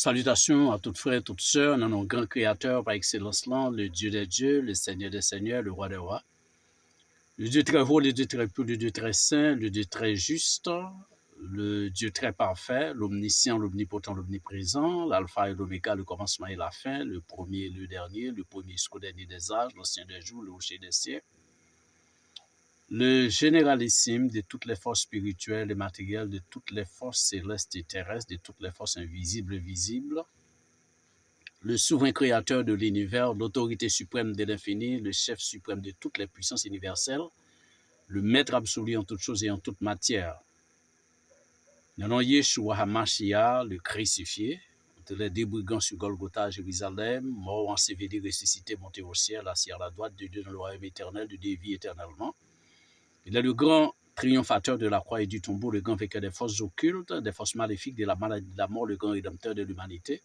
Salutations à toutes frères, toutes sœurs, dans nos grands créateurs par excellence, là, le Dieu des dieux, le Seigneur des seigneurs, le roi des rois. Le Dieu très haut, le Dieu très pur, le Dieu très saint, le Dieu très juste, le Dieu très parfait, l'omniscient, l'omnipotent, l'omniprésent, l'alpha et l'oméga, le commencement et la fin, le premier et le dernier, le premier jusqu'au dernier des âges, l'ancien des jours, le rocher des siècles. Le généralissime de toutes les forces spirituelles et matérielles, de toutes les forces célestes et terrestres, de toutes les forces invisibles et visibles. Le souverain créateur de l'univers, l'autorité suprême de l'infini, le chef suprême de toutes les puissances universelles, le maître absolu en toutes choses et en toute matière. Nous avons Yeshua HaMashiach, le crucifié, entre les deux brigands sur Golgotha à Jérusalem, mort, enseveli, ressuscité, monté au ciel, assis à la droite de Dieu dans le royaume éternel, de Dieu vit éternellement. Il est le grand triomphateur de la croix et du tombeau, le grand vainqueur des forces occultes, des forces maléfiques, de la maladie, de la mort, le grand rédempteur de l'humanité.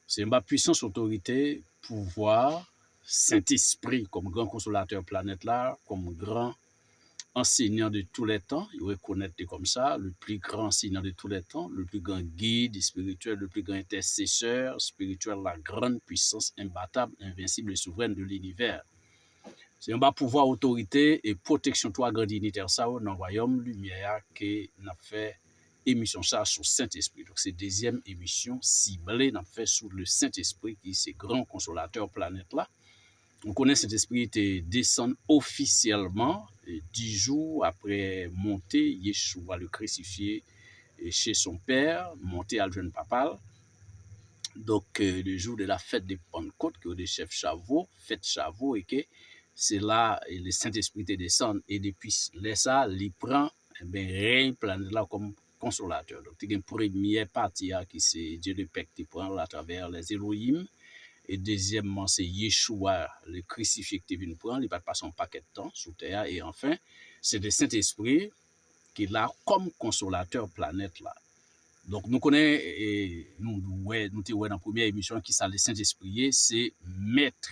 C'est ma puissance, autorité, pouvoir, Saint-Esprit comme grand consolateur planète là, comme grand enseignant de tous les temps, il reconnaît comme ça, le plus grand enseignant de tous les temps, le plus grand guide spirituel, le plus grand intercesseur spirituel, la grande puissance imbattable, invincible et souveraine de l'univers. C'est un bas pouvoir, autorité et protection, toi, grande unitaire, ça, dans le royaume lumière, qui n'a fait émission ça sur Saint-Esprit. Donc, c'est deuxième émission ciblée, n'a fait sur le Saint-Esprit, qui est ce grand consolateur planète là. On connaît Saint-Esprit était descendu officiellement 10 jours après monter Yeshua le crucifié chez son père, monté à le jeune papal. Donc, le jour de la fête de Pentecôte, que des chefs Chavaux, fête Chavaux, et que c'est là le Saint-Esprit descend, et depuis ça, il prend, règne planète là comme consolateur. Donc, il y a une première partie qui c'est Dieu le Père qui prend à travers les Elohim, et deuxièmement, c'est Yeshua, le crucifié qui vient prendre, il va passer un paquet de temps sous terre, et enfin, c'est le Saint-Esprit qui est là comme consolateur planète là. Donc, nous connaissons, nous dans la première émission qui ça le Saint-Esprit, c'est maître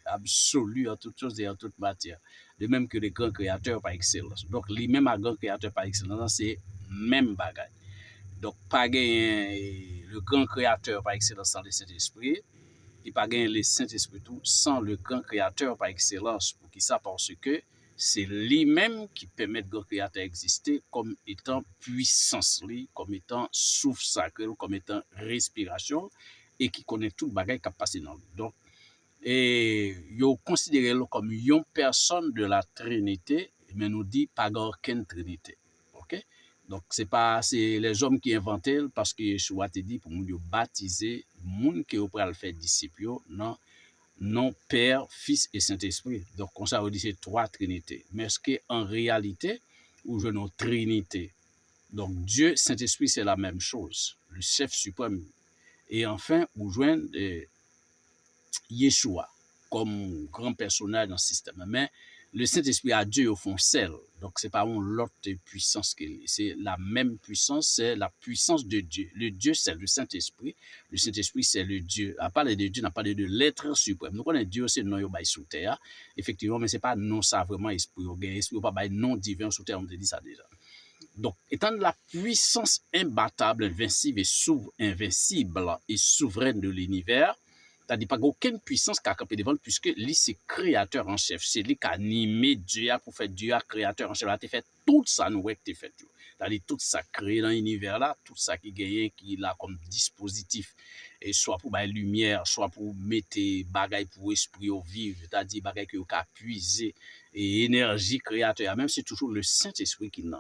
absolu en toutes choses et en toute matière. De même que le grand créateur par excellence. Donc, lui-même à grand créateur par excellence, c'est même bagaille. Donc, pas gagner le grand créateur par excellence sans le Saint-Esprit, et pas gagner le Saint-Esprit tout sans le grand créateur par excellence. Pour qui ça? Parce que c'est lui-même qui permet le grand créateur d'exister comme étant puissance, comme étant souffle sacré, comme étant respiration, et qui connaît tout le bagage qui a passé dans lui. Donc, et yo considéré comme une personne de la Trinité, mais nous dit pas aucune Trinité. OK? Donc c'est les hommes qui inventaient parce que Yeshua te dit pour nous baptiser monde qui au pral faire disciples non Père, Fils et Saint-Esprit. Donc comme ça on dit c'est trois trinités. Mais est-ce que en réalité ou je une Trinité. Donc Dieu, Saint-Esprit c'est la même chose, le chef suprême. Et enfin, vous joignez Yeshua comme grand personnage dans le système. Mais le Saint-Esprit à Dieu au fond seul. Donc, ce n'est pas une autre puissance, c'est la même puissance, c'est la puissance de Dieu. Le Dieu, c'est le Saint-Esprit. Le Saint-Esprit, c'est le Dieu. À parler de Dieu, on a parlé de l'être suprême. Nous connaissons Dieu, c'est le nom sous terre. Effectivement, mais ce n'est pas non ça vraiment esprit. Esprit, pas non divin sous terre, on te dit ça déjà. Donc, étant la puissance imbattable, invincible et souveraine de l'univers, c'est-à-dire pas aucune puissance qui a campé devant puisque lui c'est créateur en chef, c'est lui qui a animé Dieu pour faire Dieu créateur en chef, il a fait tout ça nous fait c'est-à-dire tout ça créé dans l'univers là, tout ça qui gagne qui a comme dispositif et soit pour la lumière, soit pour mettre bagaille pour esprit au vivre, c'est-à-dire bagaille que a puiser et énergie créateur, même c'est toujours le Saint-Esprit qui n'a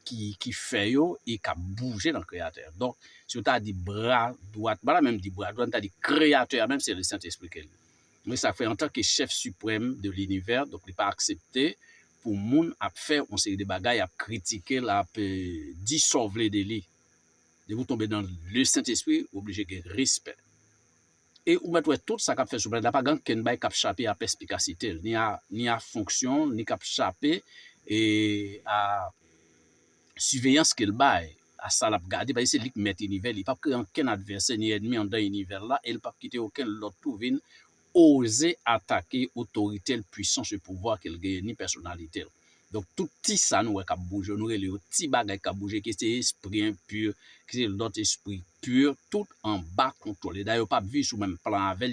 qui fait yo et qui a bougé dans le créateur. Donc, si tu as dit bras droit, voilà même dit bras droit, tu as dit créateur, même c'est le Saint-Esprit qui est. Mais ça fait en tant que chef suprême de l'univers, donc il n'est pas accepté pour moun à faire on série de bagailles, à critiquer, à dissolver les délits. De vous tomber dans le Saint-Esprit, obligé de respect. Et ou mettre tout ça qu'a fait sur la pas gang ken bay cap chaper à perspicacité, ni à fonction, ni cap chaper et à surveillance qu'il bail à ça l'a garder parce que c'est lui qui met univers il pas créer aucun adversaire ni ennemi en dans univers là et il pas quitter aucun l'autre tout vinn oser attaquer autorité puissance et pouvoir qu'il gagne ni personnalité Donc, tout petit ça nous qui bouge, nous les petits bagages qui bouge, qui c'est esprit impur, qui c'est l'autre esprit pur, tout en bas contrôlé. D'ailleurs, pas vivre sous même plan avec,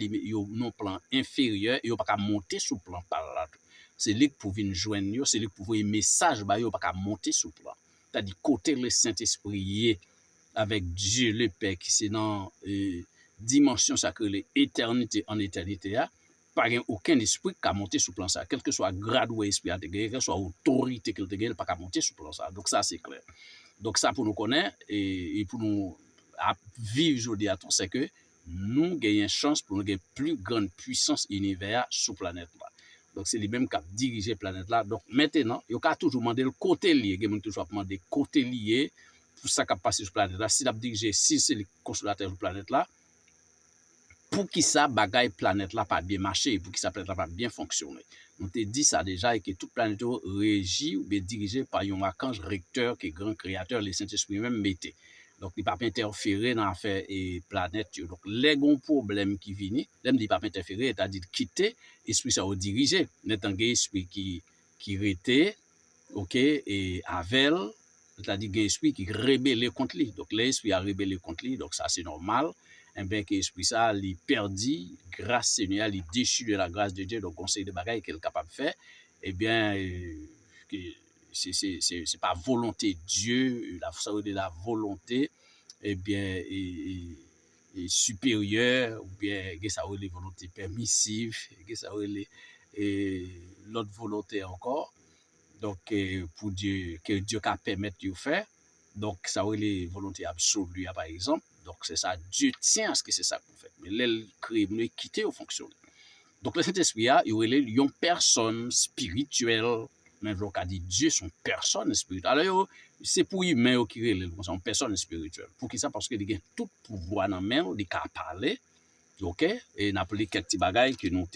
non plan inférieur, et pas monter sous plan par là. C'est lui qui pour venir joindre, c'est lui qui pour un message, bah, yo pas monter sous plan. C'est-à-dire, côté le Saint-Esprit avec Dieu le Père qui c'est dans dimension sacrée, l'éternité en éternité, pas aucun esprit qui a monté sous plan ça, quel que soit grade ou esprit à quelle que soit autorité qu'il te pas qu'à monter sous plan ça. Donc ça c'est clair. Donc ça pour nous connaître et pour nous vivre aujourd'hui à tout, c'est que nous gagnons chance pour nous gagner plus grande puissance univers sous planète là. Donc c'est lui-même qui a dirigé la planète là. Donc maintenant, il y a toujours demandé le côté lié, il y a toujours demandé le côté lié pour ça qui a passé sur la planète là. Si il a dirigé, si c'est le consolateur de la planète là, pour qui ça bagaille planète là pas bien marcher, pour qui ça planète là pas bien fonctionner. On te dit ça déjà et que toute planète régie ou bien dirigée par un archange recteur qui est grand créateur, les Saint-Esprit même mettait. Donc il pas interférer dans l'affaire et planète. Donc les gros problèmes qui viennent, l'aime dit pas interférer, c'est-à-dire quitter esprit ça au diriger, n'est un esprit qui était OK et avec c'est-à-dire un esprit qui rébelle contre lui. Donc l'esprit a rébellé contre lui, donc ça c'est normal. Et bien que l'esprit ça, il perdit, grâce Seigneur, il déchu de la grâce de Dieu, donc conseil de bagaille qu'il est capable de faire, eh bien, c'est pas volonté de Dieu, ça veut dire la volonté, eh bien, est supérieure, ou bien, ça veut dire volonté permissive, ça veut dire l'autre volonté encore, donc, pour Dieu, que Dieu peut permettre de faire, donc ça veut dire volonté absolue, par exemple. Donc, c'est ça, Dieu tient à ce que c'est ça qu'on fait. Mais l'elle crée, nous quitter au fonctionner. Donc, le Saint-Esprit, il y a une personne spirituelle, même le cas dit Dieu, son personne spirituelle. Alors, c'est pour humain qui est son personne spirituelle. Pour qui ça? Parce qu'il a tout pouvoir dans la main, il a parler, ok? Et il a appelé quelques petits bagailles que nous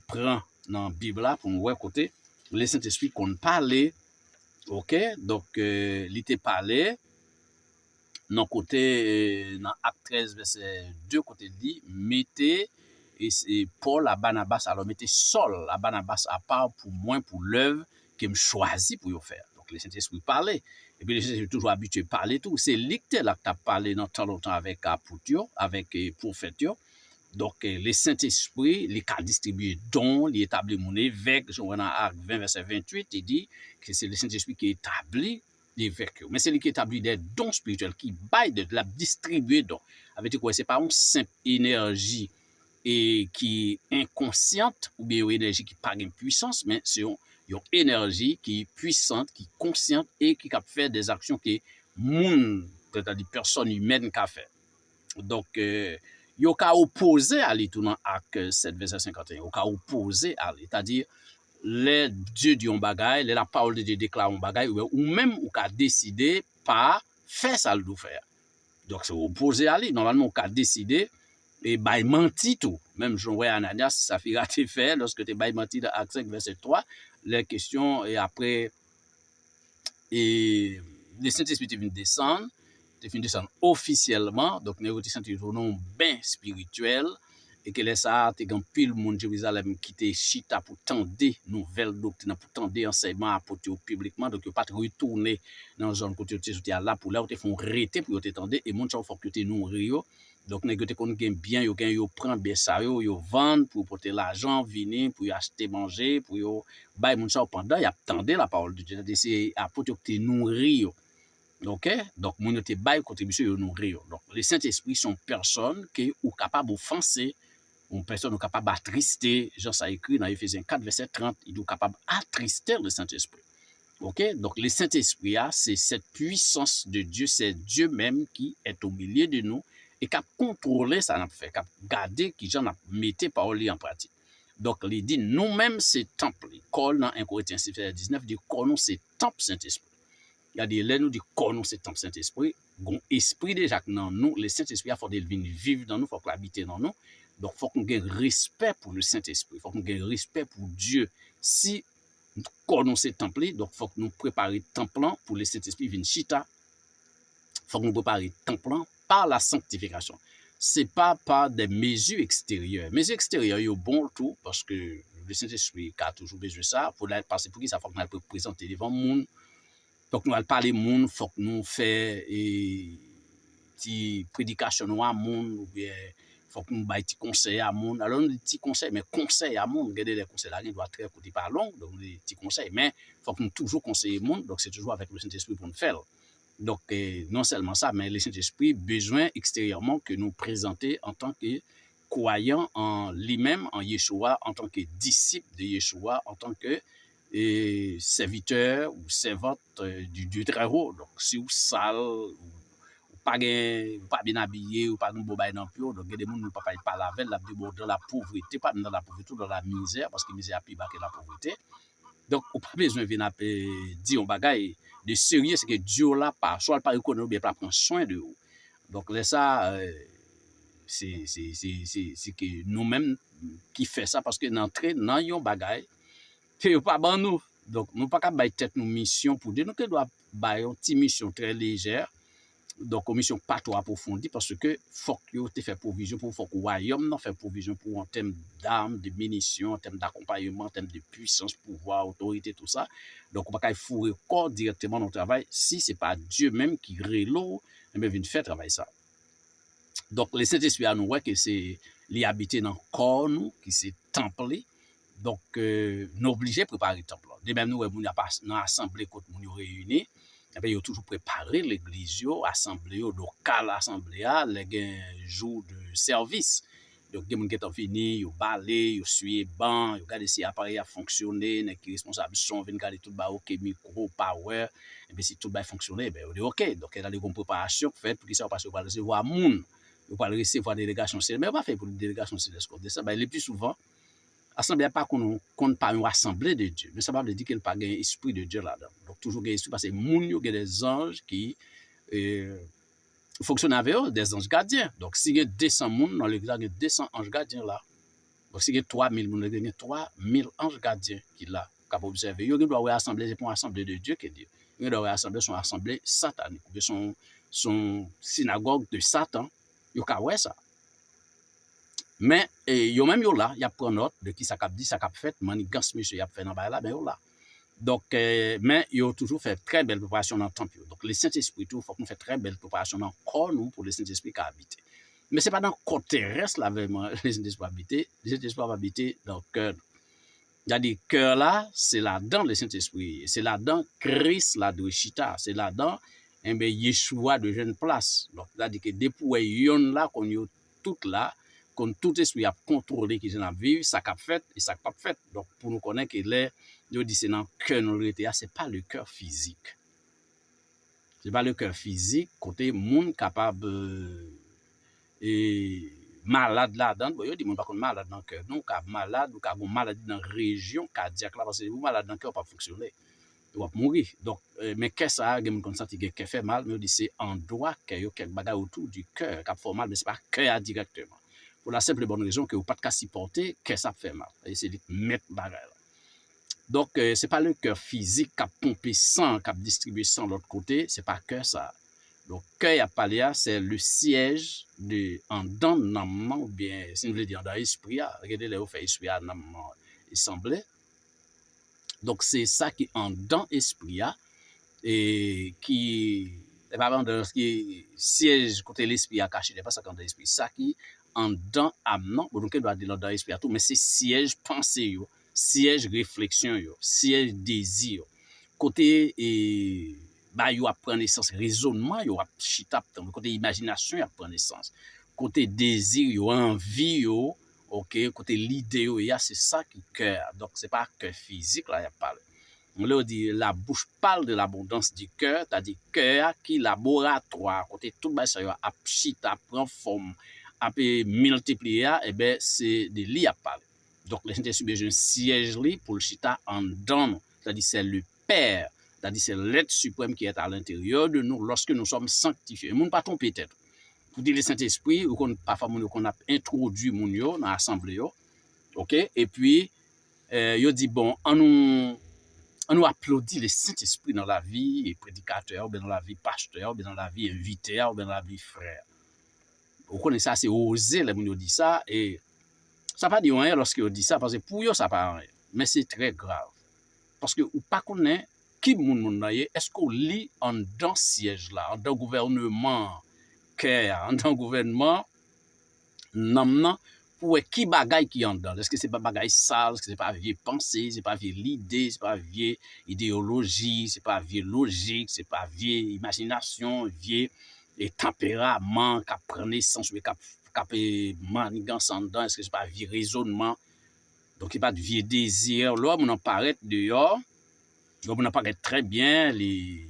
prend dans la Bible là pour nous voir côté. Le Saint-Esprit qu'on parlait, ok? Donc, il était parlé, dans côté, dans Acte 13, verset 2, côté dit, mettez, et c'est Paul à Barnabas, alors mettez Saul à Barnabas à part pour moi, pour l'œuvre que me choisi pour y faire. Donc, le Saint-Esprit parlait. Et puis, le Saint-Esprit est toujours habitué à parler tout. C'est lui qui a parlé dans tant longtemps avec apôtres, avec prophètes. Donc, le Saint-Esprit, il a distribué dons, il établit mon évêque, je vois dans Acte 20, verset 28, il dit que c'est le Saint-Esprit qui établit l'évêque. Mais c'est lui qui établit des dons spirituels, qui baille de la distribuer dons. Avec quoi, c'est pas une simple énergie et qui est inconsciente, ou bien une énergie qui n'a pas de puissance, mais c'est une énergie qui est puissante, qui est consciente et qui peut faire des actions que monde, c'est-à-dire personne humaine, qu'a fait. Donc, yo ka opposé à lui tout dans Acte 7, verset 51. Yo ka opposé à lui. C'est-à-dire, les Dieu dit un bagay, la parole de Dieu déclare un bagay, ou même ou ka décidé pas faire ça le faire. Donc, c'est opposé à lui. Normalement, on ka décidé et bay menti tout. Même Jean-Louis Ananias, ça fait rater fait lorsque tu bay menti dans Acte 5, verset 3. Les questions, et après, et le Saint-Esprit vient descendre. Te fin descendre officiellement, donc nous avons un nom bien spirituel, et que ça, te gan pile monde Jérusalem qui te chita pour tendre nouvelles doctrines, pour tendre enseignement apporté publiquement, donc pas retourner dans la zone côté tu là pour là, te font arrêter pour te tendre, et monde ça faut que te nourrir. Donc nous te kon gen bien, yo prend bien ça yo vendre pour porter l'argent, venir pour acheter manger, pour yo bay monde ça pendant y attendre la parole de Dieu, c'est apporter te nourrir. OK? Donc, mon te bail contribution yo nourrir. Donc, les Saint-Esprit sont personnes qui sont capables d'offenser, une personne capable d'attrister. Jean ça écrit dans Éphésiens 4, verset 30, il est capable d'attrister le Saint-Esprit. OK? Donc, le Saint-Esprit, c'est cette puissance de Dieu, c'est Dieu même qui est au milieu de nous et qui a contrôlé ça, qui a gardé, qui j'en a mis parole en pratique. Donc, il dit, nous-mêmes, c'est temple. Col dans 1 Corinthiens 6, verset 19, dit, nous c'est temple Saint-Esprit. Il y a des nous dit qu'on c'est temple Saint-Esprit, gon esprit déjà dans nous, le Saint-Esprit a faut venir vivre dans nous, faut l'habiter dans nous. Donc faut qu'on ait respect pour le Saint-Esprit, faut qu'on ait respect pour Dieu. Si nous connaissons ce temple, donc faut que nous préparions le temple pour le Saint-Esprit venir chita. Faut qu'on prépare le temple par la sanctification. C'est pas par des mesures extérieures. Mesures extérieures, sont bon tout parce que le Saint-Esprit qui a toujours besoin de ça, pour parce que pour qui ça faut qu'on peut présenter devant le monde. Donc nous allons parler monde, faut que nous fassions des prédications à monde ou bien faut que nous bail des conseils à monde. Alors des petits conseils, mais conseils à monde, regardez les conseils là, ils doivent très coûter pas long, donc des petits conseils, mais faut que nous toujours conseiller monde, donc c'est toujours avec le Saint-Esprit pour nous faire. Donc non seulement ça, mais le Saint-Esprit besoin extérieurement que nous présenter en tant que croyant en lui-même, en Yeshua, en tant que disciple de Yeshua, en tant que serviteur ou servante du Dieu très haut. Donc, si vous sale, ou pas bien habillé, ou pas de beau bail dans le donc il y a des gens qui ne peuvent pas laver, dans la pauvreté, pas dans la pauvreté, dans la misère, parce que la misère est plus bas que la pauvreté. Donc, on n'a pas besoin de venir dire un bagage de sérieux, c'est que Dieu là, soit pas reconnaître, ou bien pas prendre soin de vous. Donc, là, ça, c'est que nous-mêmes qui fait ça, parce que n'entrer dans un bagage, que pas ban nous. Donc, nous pas qu'à bailler tête nous mission pour dire nous que doit bailler une petite mission très légère. Donc, une mission pas trop approfondie parce que faut que tu fait provision pour faut que le royaume non fait provision pour en termes d'armes, de munitions, en termes d'accompagnement, en termes de puissance, pouvoir, autorité, tout ça. Donc, on pas qu'à fourrer corps directement dans le travail si c'est pas Dieu même qui rélo, mais vient faire travail ça. Donc, le Saint-Esprit à nous voit que c'est l'habiter dans le corps nous qui c'est templé. Donc, nous obligés de préparer le temple. De même, nous, on a pas dans l'assemblée quand nous réunis, et bien, ils ont toujours préparé l'église, l'assemblée, local, l'assemblée, les jours de service. Donc, les gens qui ont fini, ils ont balé, ils ont suivi banc, ils ont regardé si l'appareil a fonctionné, les responsables sont venus regarder tout le OK, micro, power, et bien, si tout le fonctionné, ben, on dit OK. Donc, il y a des préparations faites pour qu'ils soient passés par recevoir moun, ou pas recevoir délégation céleste, mais on va faire pour une délégation céleste comme ça. Ben, le plus souvent, assemblée pas qu'on pas une assemblée de Dieu, mais ça veut dire qu'il n'y a pas un esprit de Dieu là-dedans. Donc toujours un esprit parce que moun yo gen des anges qui fonctionnent avec eux, des anges gardiens. Donc si il y a 200 moun dans l'église, il y a 200 anges gardiens là. Donc si il y a 3000 moun, il y a 3000 anges gardiens qui là capable observer. Yo doit rassembler c'est pour une assemblée de Dieu que Dieu. Yo doit rassembler son assemblée satanique, son synagogue de Satan. Yo ka ouais ça. Mais yo même yo là, y a prend note de qui ça cap dit, ça cap fait, manigance monsieur y a fait dans bail là, ben yo là. Donc mais yo toujours fait très belle préparation dans le temple. Donc le Saint-Esprit tout faut qu'on fait très belle préparation dans corps nous pour le Saint-Esprit qui habite. Mais c'est pas dans le corps terrestre là vraiment le Saint-Esprit habiter, le Saint-Esprit va habiter dans le cœur. C'est-à-dire cœur là, c'est là-dedans le Saint-Esprit, c'est là-dedans Christ là de chita, c'est là-dedans ben Yeshua de jeune place. Donc c'est-à-dire que depuis yon là qu'on yo tout là qu'on tout esprit a contrôlé qui a vivre, ça qu'a fait et ça pas fait. Donc pour nous connaître que les yo dit c'est dans cœur nous réalité, c'est pas le cœur physique. C'est pas le cœur physique côté monde capable et malade là-dedans, bon yo dit monde pas malade dans cœur, non cap malade ou cap maladie dans région cardiaque là parce que vous malade dans cœur pas fonctionner. Il va mourir. Donc mais qu'est-ce ça game comme ça qui fait mal, mais on dit c'est endroit qu'il y a quelque bagage autour du cœur qui fait mal, mais c'est pas cœur directement. Pour la simple et bonne raison que vous pas de supporter que ça fait mal. Et c'est de mettre bagarre. Donc c'est pas le cœur physique qui a pompé sang, qui a distribué sang de l'autre côté, c'est pas que ça. Donc cœur à parler c'est le siège de en dans l'âme ou bien si vous voulez dire dans l'esprit, regardez là où fait esprit à l'âme assemblée. Donc c'est ça qui en dans l'esprit et qui vraiment de ce qui siège côté l'esprit à caché, c'est pas ça quand dans l'esprit, ça qui en dedans âme bon donc doit dire dans l'esprit tout mais c'est siège pensée yo, siège réflexion yo, siège désir côté et bah yo a prendre naissance raisonnement yo a chita côté imagination yo a prendre naissance côté désir yo envie yo OK côté l'idée yo c'est ça qui cœur donc c'est pas cœur physique là y a parlé. On leur dit la bouche parle de l'abondance du cœur, c'est-à-dire cœur qui laboratoire côté tout ça a chita prend forme a multiplier et ben c'est de lui à parler. Donc le Saint-Esprit un siège li pour le chita en dedans, c'est-à-dire c'est le Père, c'est-à-dire c'est l'être suprême qui est à l'intérieur de nous lorsque nous sommes sanctifiés. Moun pas tromper tête. Pour dire le Saint-Esprit ou qu'on parfois qu'on a introduit moun yo dans l'assemblée yo. OK et puis yo dit bon on nous applaudit le Saint-Esprit dans la vie et prédicateur, ou bien dans la vie pasteur, ou bien dans la vie invité, ou bien dans la vie frère. Vous connaissez ça, c'est osé, les gens disent ça, et Ça pas dit rien lorsque on dit ça, parce que pour eux, ça pas rien. Mais c'est très grave. Parce que ou pas connaît qui moun est-ce qu'on lit en dans siège là, en dans gouvernement, en dans gouvernement, non, pour qui bagaille qui en dedans. Est-ce que c'est pas bagaille sale, est-ce que c'est pas vieille pensée, c'est pas vieille idée, c'est pas vieille idéologie, c'est pas vieille logique, c'est pas vieille imagination, vieille et tempérament qui prend naissance, qui manigance en dedans, est-ce que c'est pas vieille raisonnement, donc il n'y a pas de vieux désir. L'homme en paraît dehors, l'homme en paraît très bien, les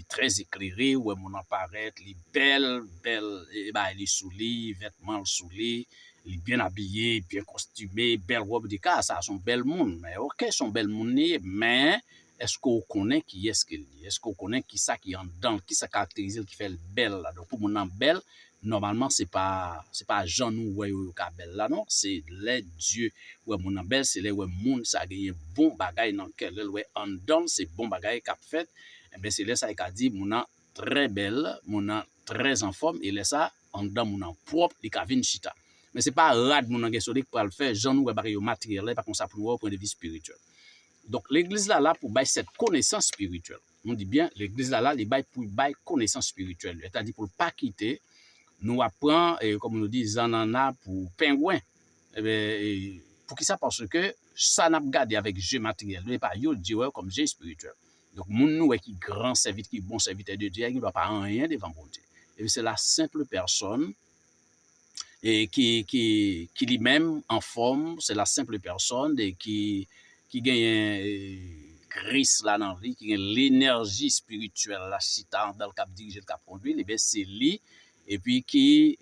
très éclairé, où on en paraît, les belles, les souliers, vêtements souliers, les bien habillés, bien costumés, belles robes de cas, ça sont belles monde. Mais ok, sont belles monde, mais est-ce qu'on connaît qui est-ce qu'il est? Est-ce qu'on connaît qui ça qui est en dedans, qui ça caractérise, qui fait le belle là? Donc pour mon belle, normalement c'est pas Jean nous ouais belle là non, c'est les dieux ouais mon belle, c'est les ouais monde ça gagne bon bagaille dans quel ouais en dedans, c'est bon bagaille qu'a fait. Eh bien, c'est là ça qui a dit, mon très belle, mon très en forme, et là ça, en dedans, mon propre, les cavines chita. Mais c'est pas rad, mon qui pour le faire, j'en ou barrière matériel, pas comme ça pour au point de vue spirituel. Donc, l'église là, pour bailler cette connaissance spirituelle. On dit bien, l'église là, les bail pour bailler connaissance spirituelle. C'est-à-dire pour ne pas quitter, nous apprend, comme on nous dit, zanana pour pingouin. Eh bien, pour qui ça? Parce que ça n'a pas gardé avec jeu matériel, mais pas yo dit comme jeu spirituel. Donc, moun nou qui grand serviteur, qui bon serviteur de Dieu, qui ne doit pas rien devant bon Dieu. Et c'est la simple personne et qui lui-même en forme, c'est la simple personne et qui gagne Christ là dans la vie, qui gagne l'énergie spirituelle, la chita dans le cap dirigé, le cap conduit, et bien c'est lui, et puis qui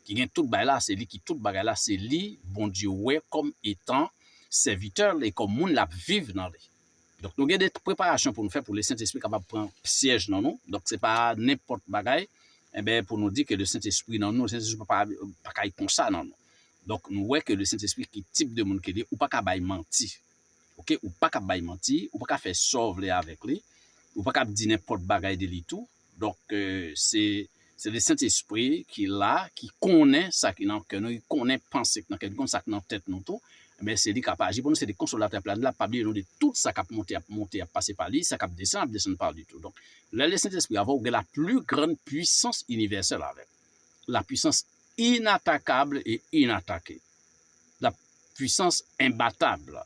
gagne tout bagay là, c'est lui qui tout bagay là, c'est lui, bon Dieu, ouais, comme étant serviteur et comme moun la vivre dans lui. Donc, nous avons des préparations pour nous faire pour le Saint-Esprit capable de prendre siège dans nous. Donc, ce n'est pas n'importe bagaille. Eh bien, pour nous dire que le Saint-Esprit dans nous, le Saint-Esprit ne peut pas être comme ça dans nous. Donc, nous voyons que le Saint-Esprit, qui type de monde qu'il est, ou pas qu'à mentir. OK? Ou pas qu'à mentir, ou pas qu'à faire sauver avec lui, ou pas qu'à dire n'importe bagaille de lui tout. Donc, c'est le Saint-Esprit qui est là, qui connaît ça qui est dans le cœur, qui connaît penser dans quelque chose, ça qui est dans la tête nous tout. Mais c'est lui qui a agi. Pour nous, c'est des consolateurs pleins de là, pas oublier de tout ça qui a monté, à passer par lui, ça qui a descendu par du tout. Donc, le Saint-Esprit a la plus grande puissance universelle avec. La puissance inattaquable et inattaquée. La puissance imbattable.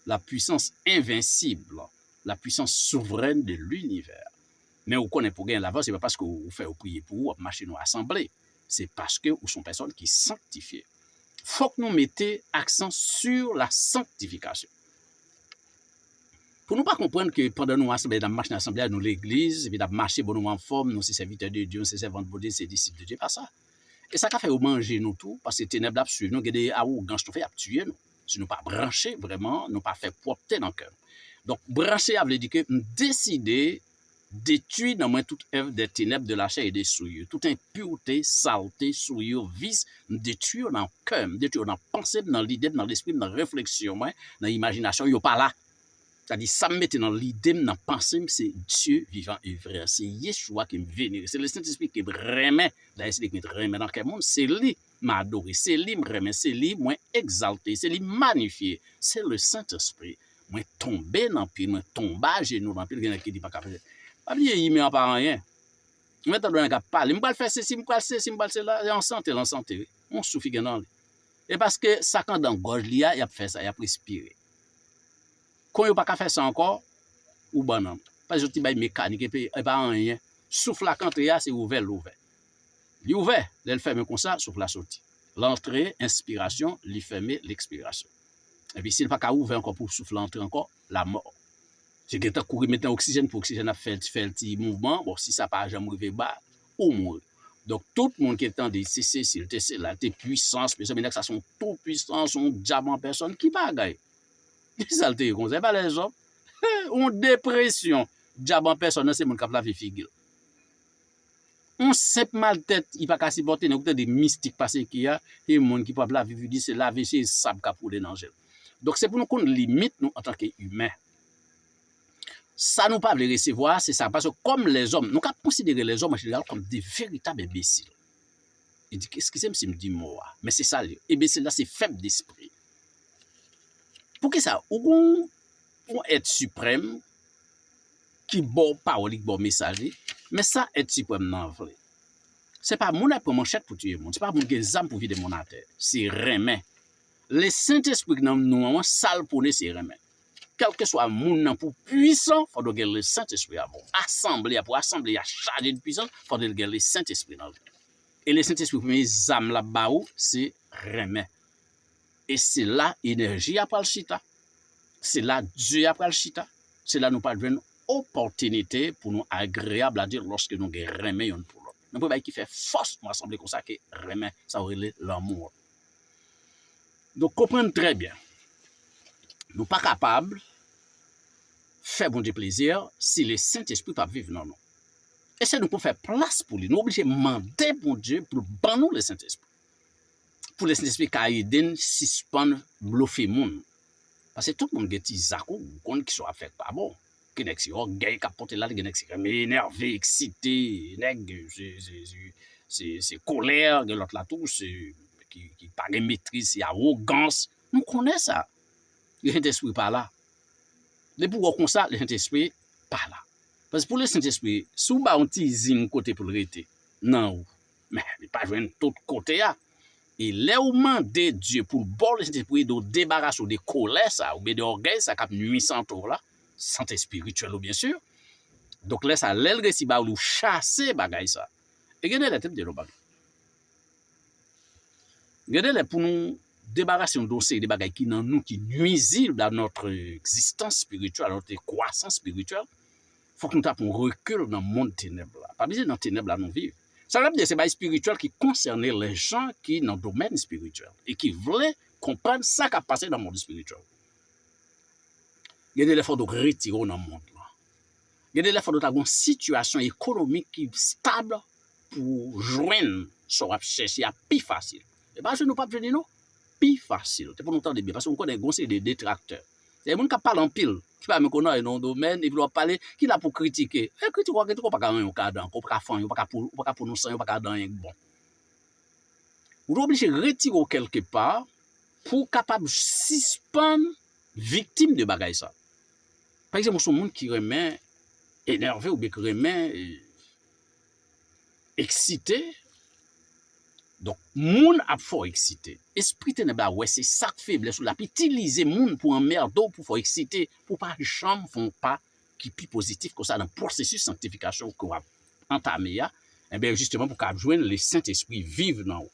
La puissance invincible. La puissance souveraine de l'univers. Mais vous connaissez pour gagner l'avance, ce n'est pas parce que vous faites prier pour vous, marcher nous assembler. C'est parce que vous sont personnes qui sont sanctifiées. Il faut que nous mettions accent sur la sanctification. Pour ne pas comprendre que pendant nous marcher dans l'assemblée, nous l'église, et puis nous marcher bon nous en forme, nous c'est serviteurs de Dieu, nous c'est servants de Dieu, c'est disciples de Dieu, pas ça. Et ça fait manger nous tout, parce que ténèbres suivent nous, des arrogances nous fait tuer nous. Si nous pas brancher vraiment, nous pas faire propreté dans le cœur. Donc brancher ça veut dire que nous décider détruire dans moi toute œuvre des ténèbres de la chair et des souillures, toute impureté, saleté, souillure, vice, détruire dans le cœur, détruire dans la pensée, dans l'idée, dans l'esprit, dans la réflexion, dans l'imagination, il n'y a pas là. C'est-à-dire, ça me met dans l'idée, dans la pensée, c'est Dieu vivant et vrai. C'est Yeshua qui me vénère. C'est le Saint-Esprit qui me remet. D'ailleurs, c'est lui qui me remet dans quel monde. C'est lui qui m'a adoré. C'est lui qui me remet. C'est lui qui m'a exalté. C'est lui qui m'a magnifié. C'est le Saint-Esprit. Moi, tombé dans le pied, moi, tombé à genoux dans le pied. Il y en a qui dit pas qu'à faire. Pas bien, il ne pas rien. Maintenant, on a parlé. Je vais faire ceci, je vais faire ceci, je vais faire cela. En santé, on souffle dans lui. Et parce que ça, quand dans la gorge, il a fait ça, il a respirer. Quand il n'y a pas faire ça encore, ou banane. Parce que tu as mécanique et puis pas rien. Souffle la cantre, c'est ouvert, l'ouvert. Il ouvert, il ferme comme ça, souffle la sortie. L'entrée, inspiration, il ferme l'expiration. Et puis s'il n'est pas ouvert encore pour souffler l'entrée encore, la mort. C'est que tu as couru maintenant oxygène pour oxygène a fait un petit mouvement. Bon, si ça n'a pas jamais arrivé bas, au moins. Donc, tout le monde qui est en train de cesser, c'est là, tes puissances, mais ça sont tout puissance, sont diamant personne qui bagaille. Ça le comme ça, pas les hommes. On dépression, diamant personne, c'est mon cap la vie figure. On simple mal tête, il pas qu'à supporter des mystiques passés qu'il y a, et monde qui peut la vie dit c'est la vie c'est sable qui pour les dangers. Donc c'est pour nous qu'on limite nous en tant qu'humains. Ça nous pas le recevoir, c'est ça parce que comme les hommes, nous avons considéré les hommes en général comme des véritables imbéciles. Il dit, qu'est-ce que c'est, me dit moi? Mais c'est ça, et bien c'est là, c'est faible d'esprit. Pour que ça, ou pour être suprême, qui bon parole, qui bon messager, mais ça, être suprême, non, vrai. C'est pas mon pour manchette pour tuer monde, c'est pas mon âme pour vider mon terre, c'est remet. Les Saint-Esprit dans nous, sale pour nous, c'est remet. Quel que soit mon pour puissant, il faut que le Saint-Esprit a bon. Assemblée, pour assembler, à charger de puissance, il faut que le Saint-Esprit dans. Et le Saint-Esprit, pour mes âmes là-bas, c'est remet. Et c'est là, énergie après le chita. C'est là, Dieu après le chita. C'est là, nous pas une opportunité pour nous agréable à dire lorsque nous remet un pour l'autre. Mais pour qui fait force pour assembler comme ça, que remet, ça aurait l'amour. Donc, comprenez très bien. Nous pas capables de faire bon Dieu plaisir si le Saint-Esprit pas vivre dans nous. Et c'est nous pour faire place pour lui. Nous obligés de demander bon Dieu pour ban nous le Saint-Esprit. Pour le Saint-Esprit qui a aidé suspendre, bluffer monde. Parce que tout le monde a des zako qui sont fait pas bon. Qui n'est pas gay, qui porte là, qui n'est pas énervé, excité, c'est colère, l'autre là tout, qui pas de maîtrise, c'est arrogance. Nous connaissons ça. Le Saint-Esprit pas là. Les pouvoirs comme ça, le Saint-Esprit pas là. Parce que pour le Saint-Esprit, si vous avez un petit côté pour le rester, non, mais il n'est pas joué tout côté là. Et là où demander Dieu pour bon le Saint-Esprit de débarrasser de colère ça ou de orgueil ça cap nuisant là, santé spirituelle bien sûr. Donc là ça l'aile si ba ou chasser bagay ça. Et gardez la tête de l'obag. Gardez pour nous débarrasser de dossier des bagages qui dans nous qui nuisibles à notre existence spirituelle, à notre croissance spirituelle. Faut que nous tapons recul dans le monde ténèbres là. Pas besoin dans ténèbres là nous vivre. Ça veut dire que c'est des spirituel qui concernait les gens qui dans le domaine spirituel et qui voulaient comprendre ça qui a passé dans le monde spirituel. Il y a des efforts de retirer dans le monde. Il y a des efforts de une situation économique qui est stable pour joindre ce qu'on cherche à plus facile. Et bien, je ne peux pas dire non, plus facile. C'est pour nous entendre bien parce qu'on connaît des détracteurs. C'est des gens qui parlent en pile, qui ne connaissent pas dans le domaine, ils veulent parler, qui là pour critiquer. Et critiquer, on ne peut pas gagner un cadre, on ne peut pas faire, on ne peut pas pour nous sang, on ne peut pas gagner bon. Vous êtes obligé de retirer quelque part pour capable suspendre victime de bagaille ça. Par exemple, ce monde qui remet énervé ou bien qui remet excité. Donc, moun a fort excité. Esprit ténèbres, ouais, c'est ça que faiblesse. La utiliser moun pour un merdo pour fort excité, pour pas jamais font pas qui plus positif que ça dans le processus de sanctification qu'on va entamer. Et bien, justement, pour qu'on joigne le Saint-Esprit vive dans nous.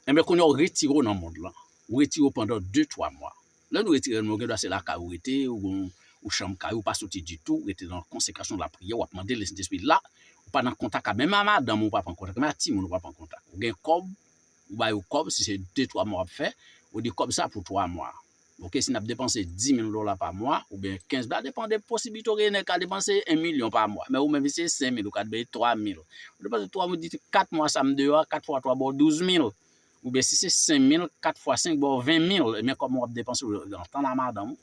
Et bien, qu'on a retiré dans le monde là, ou retiré pendant 2-3 mois. Là, nous retirons, nous c'est la carité, ou chambre ou pas sorti du tout, ou était dans la consécration de la prière, ou a demandé le Saint-Esprit là. Pas dans contact même madame ou pas en contact même team ou pas en contact ou gain cob ou ba cob si c'est 2-3 mois fait ou des comme ça pour 3 mois. OK, si n'a dépensé $10,000 par mois ou bien 15 ça dépend des possibilités on a dépenser 1 million par mois mais ou même c'est 5 000 ou 3 000. Ou dépenser 3 000 4 mois ça me dehors 4 fois 3 bon 12 000 ou bien si c'est 5 000 4 fois 5 bon 20 000 mais comme on dépenser dans temps la madame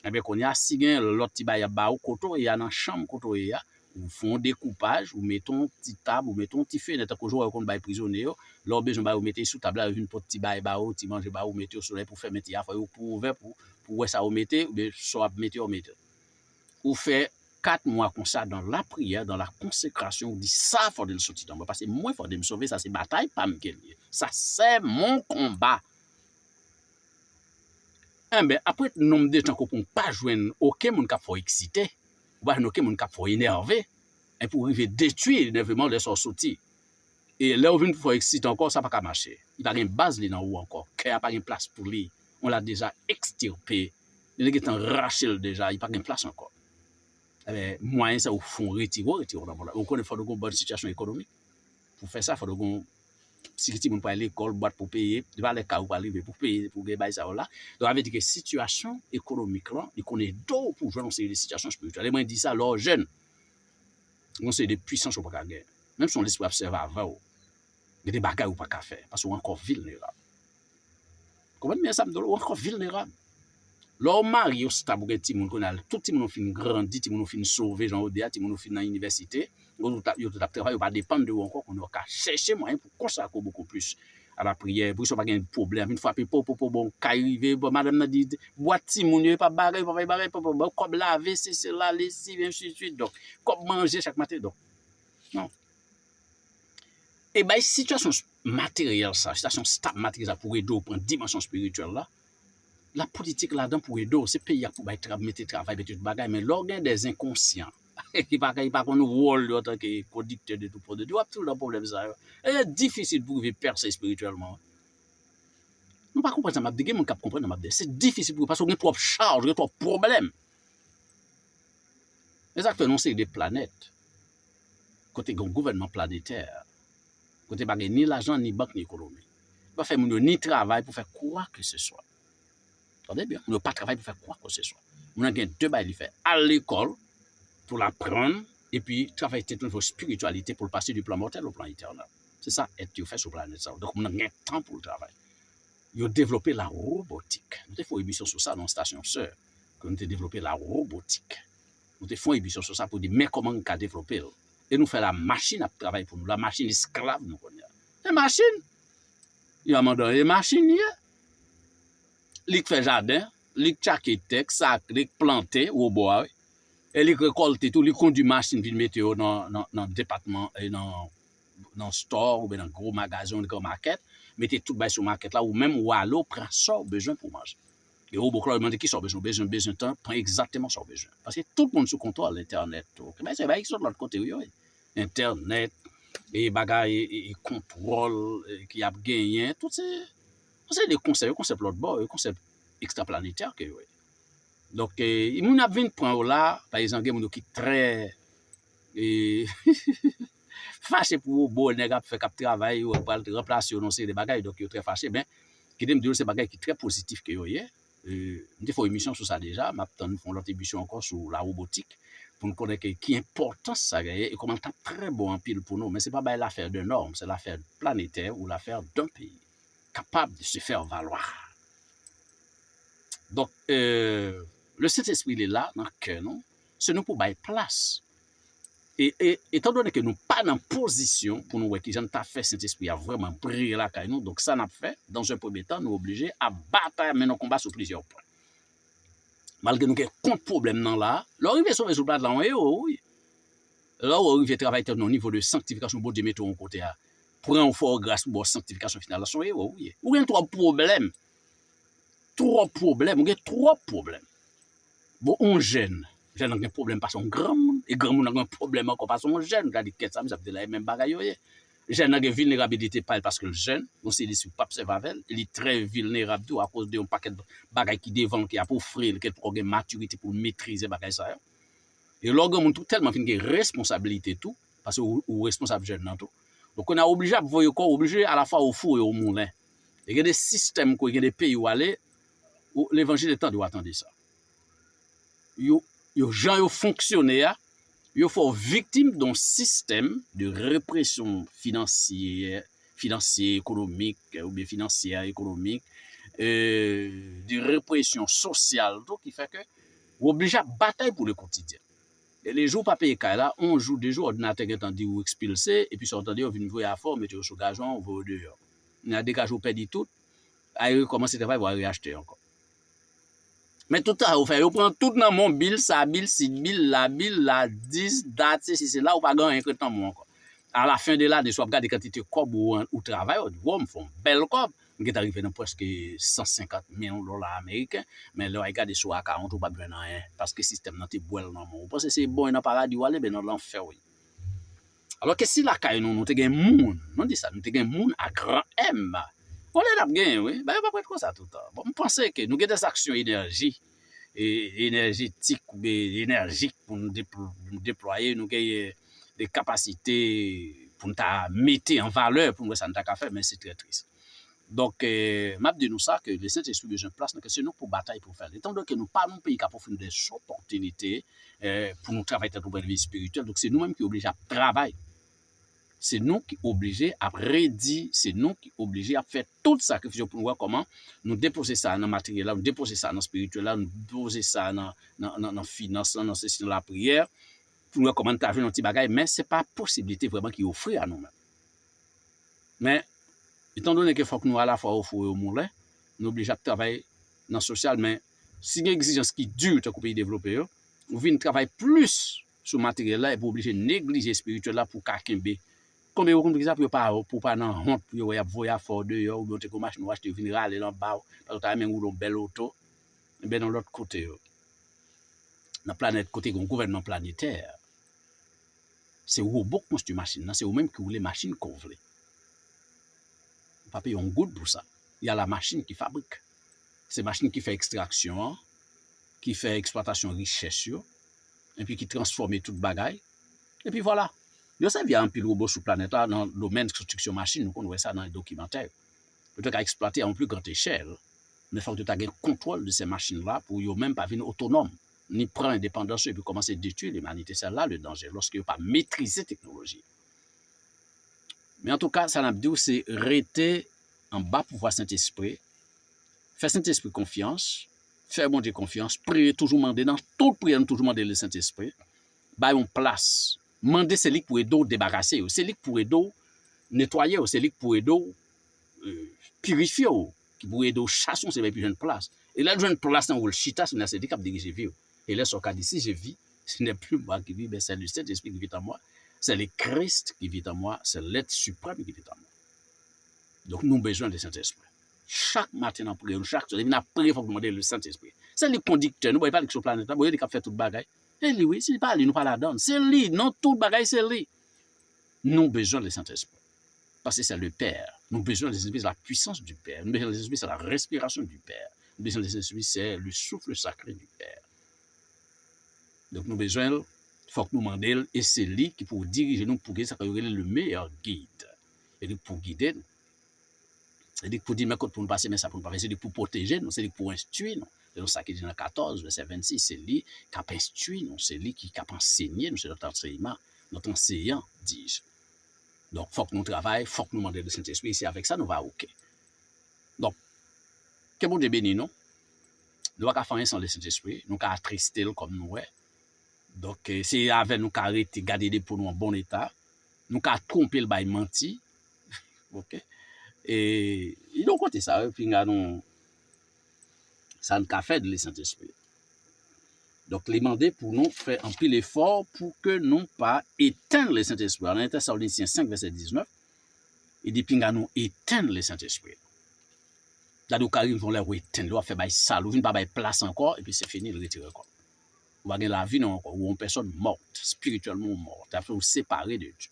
et bien qu'on y a si gain l'autre petit ba ou koto y a dans chambre koto y a ou font découpage ou mettons petite table ou mettons petit fenêtre que jour qu'on bail prisonnier leur besoin ba ou mettez sous table une petit bail ba ou petit manger ba ou mettez au soleil pour faire mettre affaire pour ouvert pour ça ou mettez ou bien soit mettez ou fait 4 mois comme ça dans la prière dans la consécration ou dit ça faut de le sortir dans parce que moi faut de me sauver ça c'est bataille pas me gagner ça c'est mon combat. Ben après nombre de temps qu'on pas joindre aucun monde qui faut excité ou pas aucun monde qui faut énervé et pour arriver détruire l'énervement de son sorti et là où vient pour exciter encore ça pas marcher il pas une base là où encore qu'il a pas une place pour lui on l'a déjà extirpé il est enraché déjà il pas une place encore ben moyen ça au fond retirer on connaît faut de bonne situation économique pour faire ça faut de si tu peux aller à l'école, boîte pour payer, tu vas aller cas pour arriver pour payer pour gagner ça là. Donc avec que situation économique là, il connaît d'eau pour jouer dans ces situations spirituelles. Et moi dit ça alors jeune. On c'est des puissances au pas gagner. Même si on laisse observer avant, il y a des bagages ou pas qu'à faire parce qu'on est encore vulnérable. Comment bien ça me donne encore vulnérable. Leur mari, stable, tout le monde fin grandi, tout le monde fin sauvé, genre, tout le monde fin dans l'université. Yo tout travail, pas dépendre de vous encore, qu'on a chercher moyen pour consacrer beaucoup plus à la prière, pour ça pas de problème. Une fois, bon, arrivé, bon, madame n'a dit, boîte, si mon pas barré, comme laver, c'est là, lessive, ainsi de suite. Donc, comme manger chaque matin. Donc, non. Et bien, situation matérielle, ça, situation stable matérielle, pour aider pour une dimension spirituelle là, la politique là-dedans pour aider, c'est pays pour mettre travail, mettre tout bagage, mais l'organe des inconscients, qui pas qu'on rôle en tant que conducteur de tout produit, il y a tout le problème ça. C'est difficile pour vivre percer spirituellement. Nous pas comprendre ça, m'a dit, mon cap comprendre, m'a dit, c'est difficile pour parce qu'on a trop de charges, on a trop de problèmes. Exactement, c'est des planètes. Côté gouvernement planétaire, côté pas ni l'argent, ni banque, ni économie. Pas faire ni travail pour faire quoi que ce soit. Attendez bien, on n'a pas travail pour faire quoi que ce soit. On a deux bails à faire à l'école pour l'apprendre et puis travailler toute notre spiritualité pour passer du plan mortel au plan éternel. C'est ça, être fait sur la planète. Donc, on a un temps pour le travail. Ils ont développé la robotique. Nous avons fait une émission sur ça dans la station sœur. Nous avons développé la robotique. Nous avons fait une émission sur ça pour dire, mais comment on a développé. Et nous faisons la machine à travailler pour nous. La machine esclave, nous connaissons. La machine. Il y a une machine. Il fait jardin, il chaque texte, ça, il planter au bois. Et il récolte tout, il conduit machine pour mettre dans le département, dans le store ou dans le gros magasin, dans le market. Mettez tout sur le market là, ou même ou à l'eau, prend ça besoin pour manger. Et au bout de demande qui sort besoin de temps, prend exactement ça besoin. Parce que tout le monde sous contrôle l'Internet. Mais c'est vrai qu'ils sont de l'autre côté, oui. Internet, et bagaille, et contrôle, qui a gagné, tout c'est des concepts l'autre bord, des concepts extraplanétaires que oui. Donc, il y a 20 points là, par exemple, il y a qui très fâché pour bon nègre faire cap travail ou pour remplacer non c'est des bagages donc il très fâché ben qui me dire c'est bagages qui très positif que yo nous fait une émission sur ça déjà maintenant nous font l'autre émission encore sur la robotique pour nous connaître qui importance ça et comment c'est très bon en pile pour nous mais c'est pas l'affaire de normes c'est l'affaire planétaire ou l'affaire d'un pays capable de se faire valoir. Donc le Saint-Esprit il est là dans le cœur non c'est nous pour bailler place. Et étant donné que nous ne sommes pas dans position pour nous voir qui j'en fait Saint-Esprit a vraiment brillé là nous, donc ça n'a fait, dans un premier temps, nous obligés à battre mais nos combats sur plusieurs points. Malgré nous avons un problème dans là, l'arrivée sur le plat de là, oui. Là où arrive travailler au niveau de sanctification, bon Dieu met tout en côté à prendre fort grâce pour la sanctification finale là, oui. Ou il trois problèmes. Trois problèmes. Bon, on gêne. J'ai un problème parce qu'on grand monde et grand monde a un problème encore parce qu'on jeune regarde qu'est ça ça veut dire même bagaille j'ai une vulnérabilité parce que le jeune on s'est dit sur pas observavel il est très vulnérable à cause de un paquet de bagaille qui devant qui a pour offrir quel programme maturité pour maîtriser bagaille ça et l'organe tout tellement fin que responsabilité tout parce que ou responsable jeune dans tout donc on a obligé à voir encore obligé à la fois au four et au moulin il y a des systèmes il y a des pays où aller où l'évangile est temps de attendre ça les gens fonctionnaient, ils sont victimes d'un système de répression financière, économique, ou bien financière, économique, de répression sociale, tout qui fait que vous obligez à batailler pour le quotidien. Et les jours pas payés là, on joue des jours, ordinateur est entendu ou expulsé, et puis sur entendu, on vient voir à fort, mettez sur gazon, on va dehors. Il y a des cas où on perd tout, à recommencer à travailler, on va réacheter encore. Mais tout ça, vous prenez tout dans mon bill, sa bill, si bill, la 10, date, si c'est là, ou pas gagner un temps encore. À la fin de l'année, soit regarder quantité de cob ou travail, on dit, wow, me font belle cob. On est arrivé dans presque 150 millions de dollars américains, mais là, regardez sur à 40, ou pas besoin de rien, parce que le système n'a pas de dans mon. Vous pensez que c'est bon, il n'a pas paradis, ou aller, mais dans l'enfer, oui. Alors que si la caille, nous avons un monde, nous dit ça, nous avons un monde à grand M. On l'a gagné, oui. Ben, on va pas ça tout le temps. Bon, je pense que nous avons des actions énergie et énergétiques ou énergiques pour nous déployer, nous avons des capacités pour nous mettre en valeur pour nous ça nous a fait, mais c'est très triste. Donc, m'a dit nous ça que le Saint-Esprit besoin de place, que c'est nous pour bataille pour faire. Étant donné que nous parlons pays qui offert des opportunités pour nous travailler dans notre vie spirituelle, donc c'est nous-mêmes qui obligés à travailler. c'est nous qui obligés à redire, c'est nous qui obligés à faire tout sacrifice pour voir comment nous déposer ça dans le matériel, nous déposer ça dans le spirituel, nous déposer ça dans la finance, dans la prière, pour voir comment tu as vu un petit bagage, mais ce n'est pas possibilité vraiment qui offre à nous-mêmes. Mais, étant donné qu'il faut que nous à la fois offrir au moulin, nous obligés à travailler dans le social, mais si il y a une exigence qui dure dans le pays développé, nous venons travailler plus sur le matériel là et pour obliger négliger le spirituel là pour kakembe. Comme vous comprenez ça, pour pas dans honte, pour voyager fort dehors, ou bien machine ou acheter venir aller dans le bar, parce que tu as même une belle auto, et bien dans l'autre côté, dans la planète côté un gouvernement planétaire, c'est robot qui construit machine, c'est vous-même qui voulez machine qu'on veut. Pas payer un goût pour ça. Il y a la machine qui fabrique. C'est la machine qui fait extraction, qui fait exploitation richesse, et puis qui transforme tout le bagaille. Et puis voilà. Yo ça vient un pile robot sur la planète là dans le domaine de construction machine, nous connaissons ça dans les documentaires. Peut-être qu'à exploiter à une plus grande échelle, mais il faut que tu aies un contrôle de ces machines-là pour ne même pas venir autonome, ni prendre indépendance et puis commencer à détruire l'humanité. C'est là le danger, lorsque vous pas maîtriser la technologie. Mais en tout cas, ça n'a pas dit, c'est rester en bas pour voir Saint-Esprit, faire Saint-Esprit confiance, faire bon Dieu confiance, prier toujours demander, dans toute prière, toujours demander le Saint-Esprit, bah une place. Demander c'est lui pour aider débarrasser, c'est lui pour aider nettoyer, c'est lui pour aider purifier, qui pour aider chasser, c'est plus une place. Et là, une place dans le chita, c'est lui qui a dirigé vie. Et là, ce cas d'ici, je vis, ce n'est plus moi qui vis, mais c'est le Saint-Esprit qui vit en moi. C'est le Christ qui vit en moi, c'est l'être suprême qui vit en moi. Donc, nous avons besoin du Saint-Esprit. Chaque matin, en prière, chaque soir, on prier, il faut demander le Saint-Esprit. C'est le conducteur, nous ne voyons pas sur la planète, nous voyons qu'il a fait tout le bagage. Et lui, oui, c'est pas lui, nous pas la donne. C'est lui, non, tout le bagage, c'est lui. Nous avons besoin du Saint-Esprit. Parce que c'est le Père. Nous avons besoin du Saint-Esprit, c'est la puissance du Père. Nous avons besoin du Saint-Esprit, c'est la respiration du Père. Nous avons besoin du Saint-Esprit, c'est le souffle sacré du Père. Donc, nous avons besoin, il faut que nous demandions, et c'est lui qui pour diriger nous, pour que ça soit le meilleur guide. Et pour guider nous. C'est pour dire, mais pour nous passer, mais ça pour nous passer, c'est pour protéger nous, c'est pour instruire nous. C'est ça qui dit dans 14, verset 26, c'est lui qui a instruit nous, c'est lui qui a enseigné nous, c'est notre enseignement, notre enseignant, dis-je. Donc, il faut que nous travaillions, il faut que nous demandions le Saint-Esprit, et c'est avec ça, nous va OK. Donc, que bon Dieu bénisse nous, nous avons faire sans le Saint-Esprit, nous avons attrister comme nous, donc, c'est avec nous avons arrêté, garder pour nous en bon état, nous avons trompé le bail menti, OK. Et ils ont compté ça, puis nous ça nous a fait de le Saint-Esprit. Donc, les demander pour nous faire un pile effort pour que nous pas éteindre le Saint-Esprit. En 1 Thessaloniciens 5, verset 19, il dit puis nous éteindre le Saint-Esprit. Là, nous arrivons, vont leur éteindre, nous faire ça, nous ne pas place encore, et puis c'est fini, le retirer encore. On va gagner la vie non encore, ou une personne morte, spirituellement morte, après nous séparer de Dieu.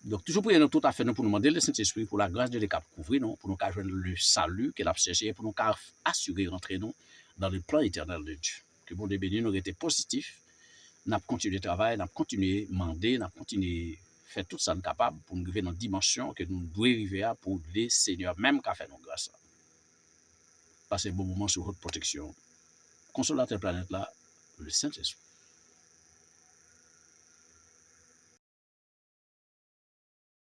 Donc, toujours pour nous tout à fait, nous pour nous demander le Saint-Esprit, pour la grâce de Dieu, couvrir nous, pour nous joindre le salut qu'il a cherché, pour nous assurer rentrer nous dans le plan éternel de Dieu. Que bon Dieu bénisse, nous été positifs, nous avons continué le travail, nous avons continué à demander, nous avons continué à faire tout ça nous capable pour nous arriver dans une dimension que nous devons arriver à pour les Seigneurs, même qu'à faire nos grâces. Passez un bon moment sur votre protection. Consolateur planète là, le Saint-Esprit.